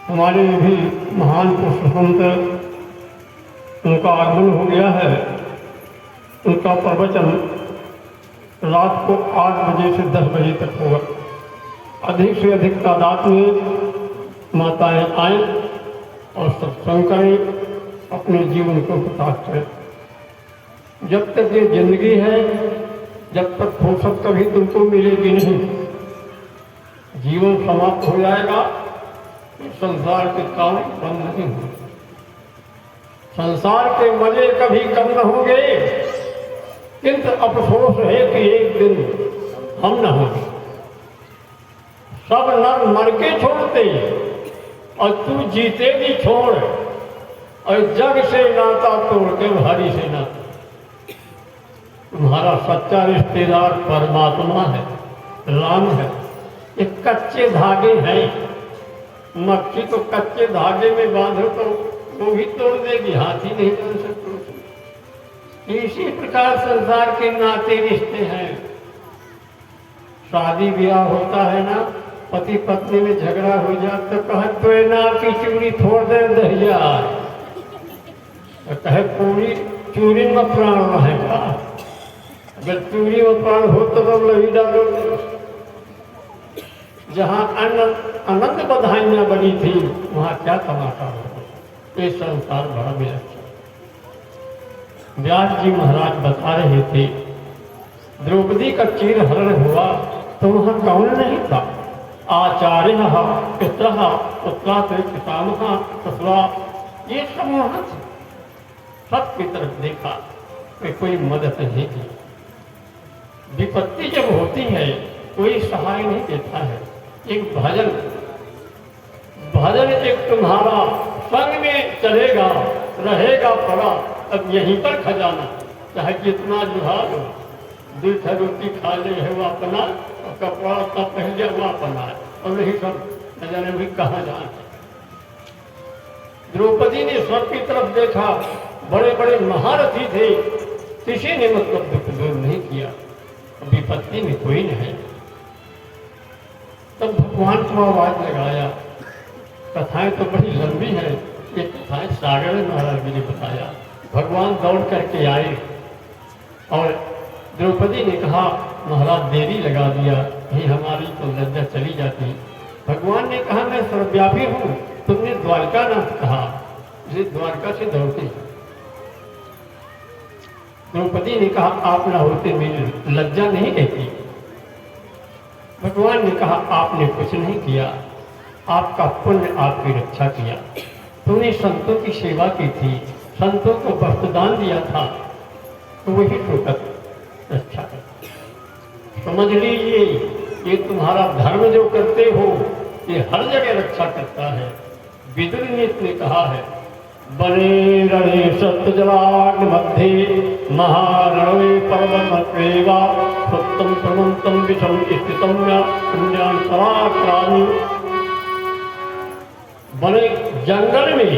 हमारे भी महान पुरुष संत उनका आगमन हो गया है। उनका प्रवचन रात को 8 बजे से 10 बजे तक होगा। अधिक से अधिक तादाद में माताएं आएं और सत्संग करें, अपने जीवन को प्रकाश करें। जब तक ये जिंदगी है, जब तक फुर्सत कभी तुमको मिलेगी नहीं। जीवन समाप्त हो जाएगा, संसार के काम बंद नहीं होंगे, संसार के मजे कभी कम न होंगे, किंतु अफसोस है कि एक दिन हम न होंगे। सब नर मर के छोड़ते और तू जीते भी छोड़, और जग से नाता तोड़ के हरि से नाता। तुम्हारा सच्चा रिश्तेदार परमात्मा है, राम है। ये कच्चे धागे हैं। मक्खी को कच्चे धागे में बांधो तो वो भी तोड़ देगी, हाथी नहीं तोड़ सकते। इसी प्रकार संसार के नाते रिश्ते हैं। शादी ब्याह होता है ना, पति पत्नी में झगड़ा हो जाता तो कहे तो ना की चूड़ी थोड़ दे दहिया, तो कहे पूरी चूड़ी में प्राण रहेगा। अगर चूड़ी में प्राण हो तो लही डालो। जहाँ अनंत बधाइयाँ बनी थी वहाँ क्या तमाशा हो। ये संसार बड़ा विलक्षण। व्यास जी महाराज बता रहे थे, द्रौपदी का चीर हरण हुआ तो वहाँ कौन नहीं था? आचार्य पितर पुत्रा पितामह ससुरा, ये सब वहाँ थे। सबकी तरफ देखा, कोई मदद नहीं की। विपत्ति जब होती है कोई सहाय नहीं देता है। एक भजन एक तुम्हारा संग में चलेगा, रहेगा पड़ा अब यहीं पर खजाना। चाहे कितना जुहार हो, 2 रोटी खा ले है वो अपना, और कपड़ा का पहले वो अपना है, और नहीं सब न जाने भी कहाँ जाए। द्रौपदी ने सबकी तरफ देखा, बड़े बड़े महारथी थे, किसी ने मतलब दुख दूर नहीं किया। विपत्ति में कोई नहीं। तब भगवान को आवाज लगाया। कथाएं तो बड़ी लंबी है, ये कथाएं सागर महाराज जी ने बताया। भगवान दौड़ करके आए और द्रौपदी ने कहा, महाराज देरी लगा दिया, ये हमारी तो लज्जा चली जाती। भगवान ने कहा, मैं सर्वव्यापी हूँ, तुमने द्वारका नाथ कहा, इसे द्वारका से दौड़ते। द्रौपदी ने कहा, आप न होते मेरी लज्जा नहीं रहती। भगवान ने कहा, आपने कुछ नहीं किया, आपका पुण्य आपकी रक्षा किया। तुमने संतों की सेवा की थी, संतों को वस्त्रदान दिया था, तो वही ठोकर रक्षा कर। समझ लीजिए, ये तुम्हारा धर्म जो करते हो ये हर जगह रक्षा करता है। विदुर ने कहा है, बने रणे सत्यजलाग्न मध्ये महारणवे पर्वतमेवा सत्यम प्रमंतम विषम स्थितम पुण्यान्तराक्रामी। बने जंगल में,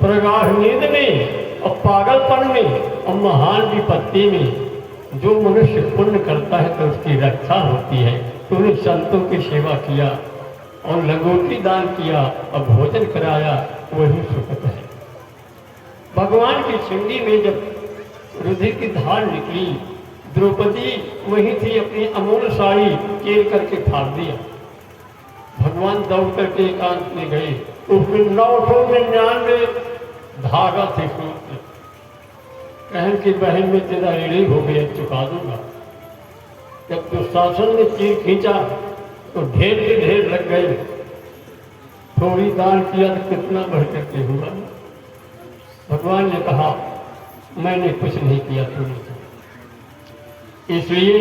प्रगाढ़ नींद में और पागलपन में और महान विपत्ति में जो मनुष्य पुण्य करता है तो उसकी रक्षा होती है। तूने संतों की सेवा किया और लंगोटी दान किया और भोजन कराया, वही सुखद है। भगवान की छिंडी में जब रुधिर की धार निकली, द्रौपदी वही थी, अपनी अमूल साड़ी केर करके फाड़ दिया। भगवान दौड़ करके एकांत में गए, उसमें 999 धागा थे सूत्र। कहन की बहन में तेरा ऋणी हो गया, चुका दूंगा। जब दुशासन ने चीर खींचा तो ढेर के ढेर लग गए। थोड़ी दान किया तो कितना बढ़ करके हुआ। भगवान ने कहा, मैंने कुछ नहीं किया थोड़ी सी। इसलिए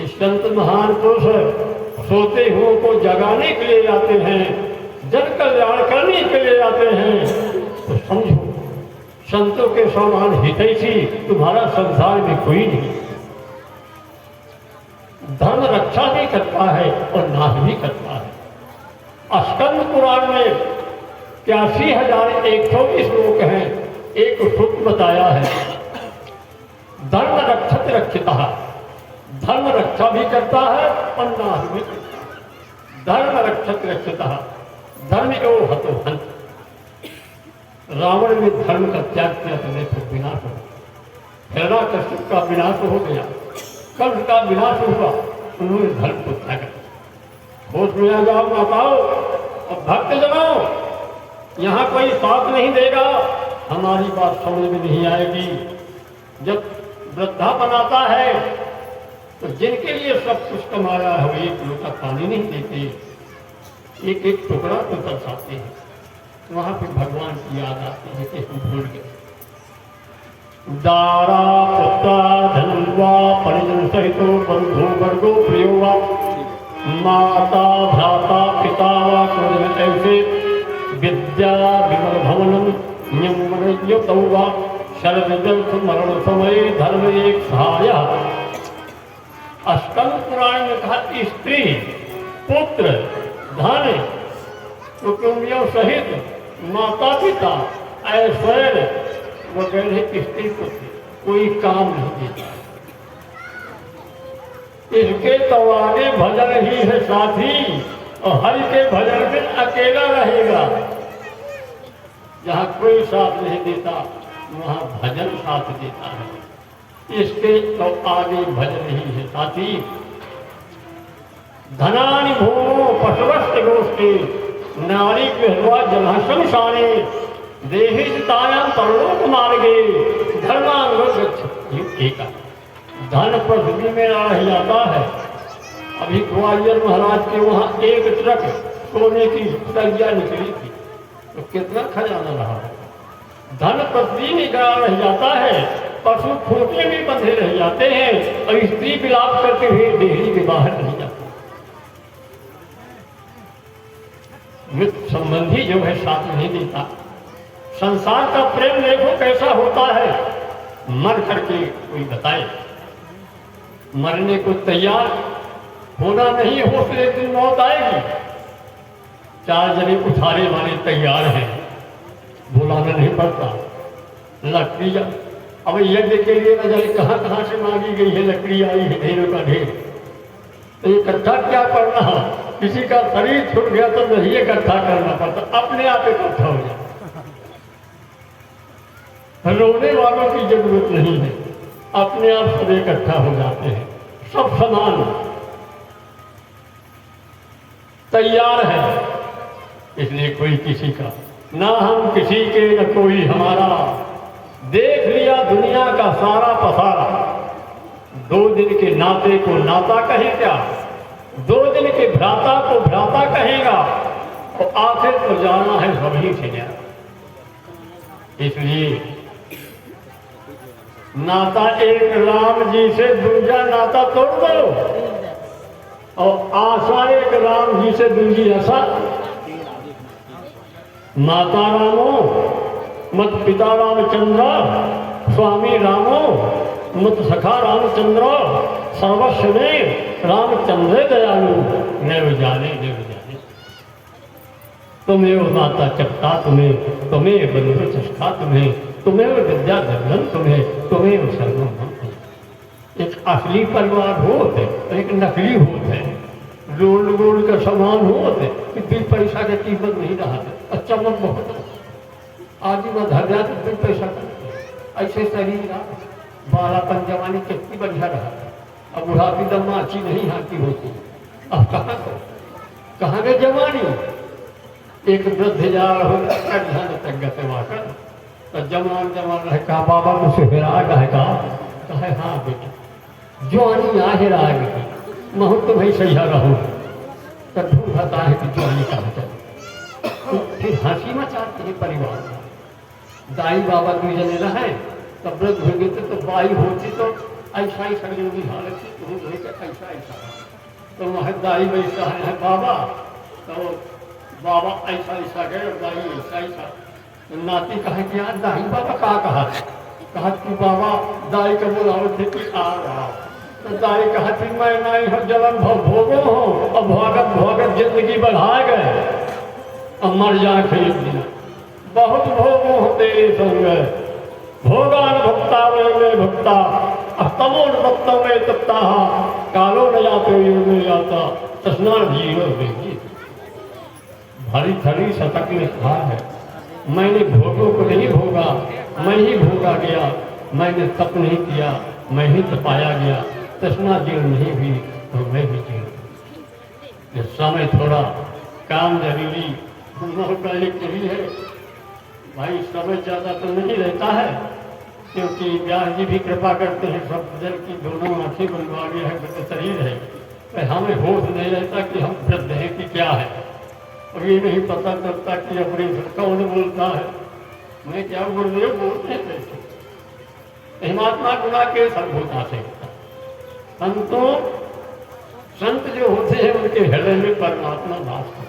इस संत महान पुरुष सोते हुओं को जगाने के लिए आते हैं, जन कल्याण करने के लिए आते हैं। तो समझो, संतों के समान हितैषी तुम्हारा संसार में कोई नहीं। धर्म रक्षा भी करता है और नाश भी करता है। स्कंद पुराण में 81,120 श्लोक हैं। एक सूत्र बताया है, धर्म रक्षत रक्षिता। धर्म रक्षा भी करता है और नाश भी करता है। धर्म रक्षत रक्षिता, धर्म एवं हतो हंत। रावण ने धर्म का त्याग किया तो देखो विनाश हो, हिरण्यकश्यप का विनाश हो गया, कंस का विनाश हुआ, उन्होंने धर्म को त्याग किया। होश में आ जाओ माताओं और भक्त जनाओ, यहाँ कोई साथ नहीं देगा, हमारी बात समझ में नहीं आएगी। जब वृद्धा बनाता है तो जिनके लिए सब कुछ कमाया है वो एक लोटा पानी नहीं देते, एक एक टुकड़ा तो दर्शाते हैं। वहां पे भगवान की याद आती है कि हम भूल गए। दारा पुत्रा धनुवा परिजन सहित बंधु वर्गो प्रियो वा माता भ्राता पिता वा कुल ऐसे विद्या विमल भवनम नियम वा शरद मरण समय धर्म एक सहाया। स्कंद पुराण में कहा स्त्री पुत्र धन कुटुंबियों सहित माता पिता ऐश्वर्य वगैरह स्त्री पुत्र कोई काम नहीं देता। इसके तो आगे भजन ही है साथी, और हरि के भजन में अकेला रहेगा। जहाँ कोई साथ नहीं देता वहाँ भजन साथ देता है। इसके तो आगे भजन ही है साथी। धनानि भूमो पशवस्त गोष्ठी नारी विहवा जला शमशाने देहि चितायां परलोक मार्गे धर्मांग एका। धन पृथ्वी में रह जाता है। अभी ग्वालियर महाराज के वहाँ एक ट्रक सोने की सरिया निकली थी, तो कितना खजाना रहा। धन पृथ्वी में गड़ा रह जाता है, पशु खूंटे में बंधे रह जाते हैं, और स्त्री विलाप करते हुए डेहरी के बाहर नहीं जाती। मृत संबंधी जो है साथ नहीं देता। संसार का प्रेम देखो कैसा होता है। मर करके कोई बताए, मरने को तैयार होना नहीं हो तो एक दिन मौत आएगी। 4 जने उठाने वाले तैयार हैं, बुलाना नहीं पड़ता। लकड़ी अब यज्ञ के लिए न जाने कहाँ कहाँ से मांगी गई है, लकड़ी आई है ढेरों का ढेर। तो इकट्ठा क्या करना, किसी का शरीर छूट गया तो नहीं इकट्ठा करना पड़ता, अपने आप इकट्ठा हो जाए। रोने वालों की जरूरत नहीं है, अपने आप सब इकट्ठा हो जाते हैं। सब समान तैयार है, इसलिए कोई किसी का ना हम किसी के न कोई हमारा। देख लिया दुनिया का सारा पसारा। 2 दिन के नाते को नाता कहे क्या, 2 दिन के भ्राता को भ्राता कहेगा, और आखिर तो जाना है सभी से जाना। इसलिए नाता एक राम जी से दूसरा नाता तोड़ दो, और आशा एक राम जी से दूसरी आशा। माता रामो मत पिता रामचंद्र, स्वामी रामो मत सखा रामचंद्र, सर्वस्व में रामचंद्र दयालु नैव जाने नैव जाने। तुम्हें माता चपता, तुम्हें बंधु चष्टा, तुम्हें विद्या धर्म, तुम्हें सर्वम। एक असली परिवार होते, एक नकली होते, रोल रोल का समान होते, कि 2 पैसा का कीमत नहीं रहा था। अच्छा मन बहुत आदि में धर जाते 2 पैसा का ऐसे शरीर रहा। 12पन जवानी कितनी बढ़िया रहा। अब बुढ़ापी दम्मा अच्छी नहीं हाथी होती। अब कहाँ गए जवानी। एक वृद्ध जा रहा हो तो जवान रहे, कहा बाबा मुझसे हिराग है, कहा हाँ बेटा जवानी आ हिराग की महू तुम्हें सही रहो। तो ढूंढता है कि जवानी कहाँ चले। फिर हंसी मचाते हैं परिवार। दाई बाबा 2 जने रहे, तब वृद्ध हो गए तो बाई होती तो ऐसा ही संगी हालत थी, ऐसा तो वह दाई वैसा है बाबा, तो बाबा ऐसा गए, दाई ऐसा। नाती कहे कि यार दाई बाबा कहा कि बाबा दाई का बुलावट थे कि आ रहा। तो दाई कहा कि मैं नहीं हर जलन भोगो हूँ, और भोगत जिंदगी बढ़ा गए, अब मर जाए फिर दिन। बहुत भोगो हो तेरे संग, भोगान भक्ता में भक्ता, तमोन भक्ता में तपता, कालो न जाते में जाता, तस्नान जीवन में। भारी थड़ी शतक ने कहा है, मैंने भोगों को नहीं भोगा, मैं ही भोगा गया। मैंने तप नहीं किया, मैं ही तपाया गया। तृष्णा जीर्ण नहीं हुई तो मैं भी जीर्ण। इस समय थोड़ा काम जरूरी का एक यही है भाई, समय ज़्यादा तो नहीं रहता है, क्योंकि व्यास जी भी कृपा करते हैं। सब जल की दोनों आँखें बनवा गए हैं, वृद्ध शरीर है, पर हमें होश नहीं रहता कि हम वृद्ध हैं कि क्या है। और ये नहीं पता चलता कि अपने कौन बोलता है, मैं क्या गुरुदेव बोलते हैं कैसे। महात्मा गुणा के सर्वभूता से संतों, संत जो होते हैं उनके हृदय में परमात्मा वास करता है।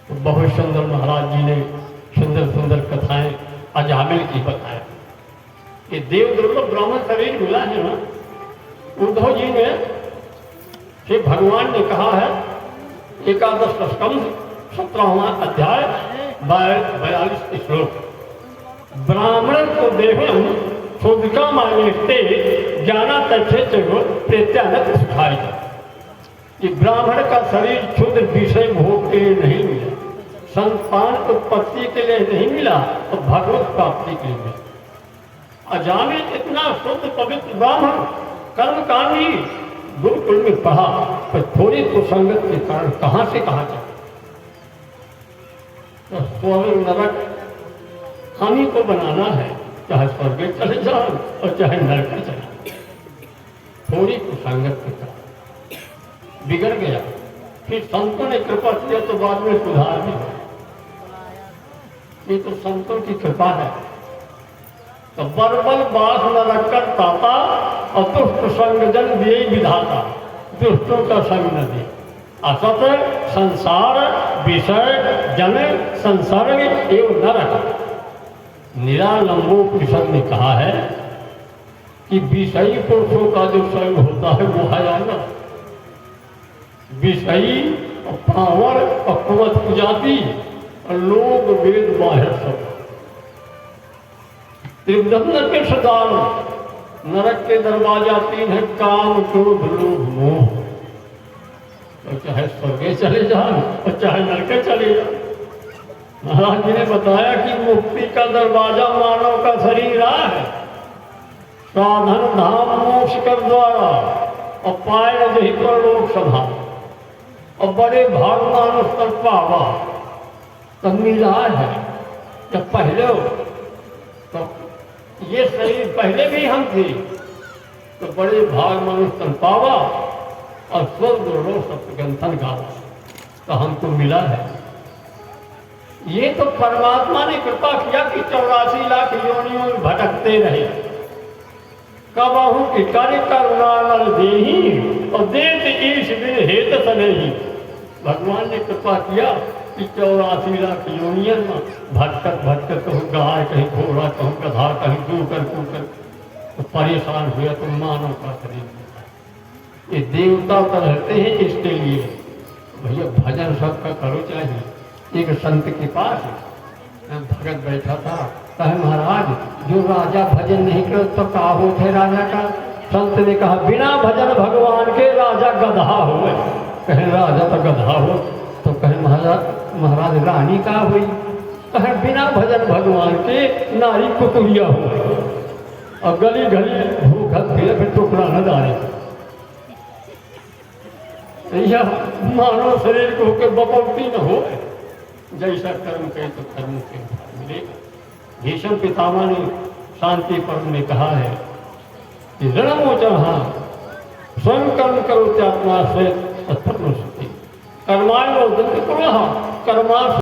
तो बहुत सुंदर महाराज जी ने सुंदर सुंदर कथाएं अजामिल की बताया कि देव दुर्लभ ब्राह्मण शरीर मिला है ना। उद्धव जी ने श्री भगवान ने कहा है, एकादश स्कंध 17वां अध्याय 42 श्लोक, ब्राह्मण को देहम शोधिका मांगते ज्ञाना तथ्य प्रत्यानत सुखाई। कि ब्राह्मण का शरीर क्षुद्र विषय भोग के लिए नहीं मिला, संतान उत्पत्ति के लिए नहीं मिला और भगवत प्राप्ति के लिए मिला। अजामिल इतना शुद्ध पवित्र ब्राह्मण कर्मकांडी गुरुकुल में पढ़ा, पर थोड़ी कुसंगत के कारण कहां से कहां चला। तो स्वर्ग नरक हम ही को बनाना है, चाहे स्वर्ग चले जाओ और चाहे नरक चले जाओ। थोड़ी कुसंगत के कारण बिगड़ गया, फिर संतों ने कृपा किया तो बाद में सुधार भी हुआ। ये तो संतों की कृपा है। तो बरबल बास न रखकर ताता और दुष्ट संग जन दिए विधाता, दुष्टों का संग न दिए। असत संसार विषय जन संसर्ग एवं नरक। निरालंबोपनिषद ने कहा है कि विषयी पुरुषों का जो संग होता है वो है आनंद। विषयी और पावर और कुवत कुजाती और लोग वेद बाहर सब। त्रिवदन के सदान नरक के दरवाजा 3 है, काम क्रोध लोभ मोह। तो चाहे स्वर्गे चले जाओ और चाहे नरके चले जाओ। महाराज जी ने बताया कि मुक्ति का दरवाजा मानव का शरीर रहा है, साधन धाम मोक्ष कर द्वारा और पाए नहीं पर लोक सभा और बड़े भाग मानुष तक पावा। तब मिला है जब पहले हो तो ये शरीर पहले भी हम थे, तो बड़े भाग मनुष्य तन पावा और स्वर्ग लोक सप्तगंथन गावा, तो हमको मिला है। ये तो परमात्मा ने कृपा किया कि 84 लाख योनियों में भटकते रहे। कबहू की कर करुणा नल देही और देत ईश दिन हेत सनेही। भगवान ने कृपा किया कि 84 लाख योनियन में भटकत भटकत कहूँ गाय, कहीं घोड़ा, कहूँ गधा, कहीं दूकर कूकर तो परेशान हुआ तो मानव का शरीर। ये देवता तो रहते हैं इसके लिए, भैया भजन सबका करो चाहिए। एक संत के पास भगत बैठा था, कहे महाराज जो राजा भजन नहीं करे तो क्या होते राजा का। संत ने कहा बिना भजन भगवान के राजा गधा हो। कहे राजा तो गधा हो, तो कहे महाराज रानी का हुई। कहे बिना भजन भगवान के नारी कुतुरिया हो और गली गली भूखा फिर टुकड़ा न डाले। यह मानव शरीर को होकर बपौती न हो, जैसा कर्म करे तो कर्म के मिलेगा। भीष्म पितामह ने शांति पर्व में कहा है कि रणमोचन स्वयं कर्म करो त्यात्मा से कर्माय कर्मा